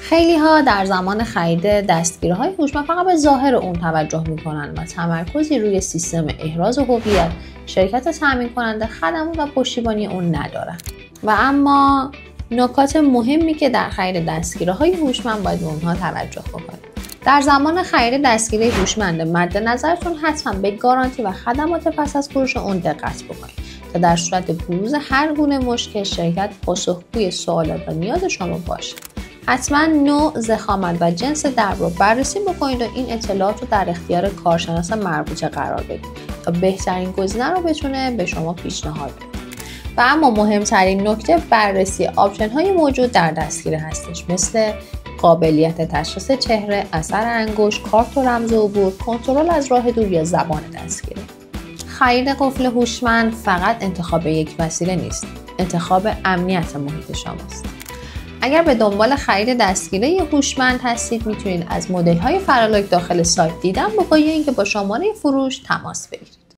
خیلی ها در زمان خرید دستگیرهای هوشمند فقط به ظاهر اون توجه میکنن و تمرکزی روی سیستم احراز هویت، شرکت تامین کننده، خدمات و پشتیبانی اون ندارن. و اما نکات مهمی که در خرید دستگیرهای هوشمند باید به اونها توجه بکنید. در زمان خرید دستگیره هوشمند مد نظرتون حتما به گارانتی و خدمات پس از فروش اون دقت بکنید تا در صورت بروز هر گونه مشکل شرکت پاسخگوی سوالات و نیاز شما باشه. حتما نوع، ضخامت و جنس درب رو بررسی بکنید و این اطلاعات رو در اختیار کارشناس مربوطه قرار بدید تا بهترین گزینه رو بتونه به شما پیشنهاد بده. و اما مهمترین نکته بررسی آپشن های موجود در دستگیره هستش، مثل قابلیت تشخیص چهره، اثر انگشت، کارت و رمز عبور، کنترل از راه دور یا زبان دستگیره. خرید قفل هوشمند فقط انتخاب یک وسیله نیست، انتخاب امنیت محیط شماست. اگر به دنبال خرید دستگیره هوشمند هستید، میتونید از مدل‌های فرالایک داخل سایت دیدن بکنید یا اینکه با شماره فروش تماس بگیرید.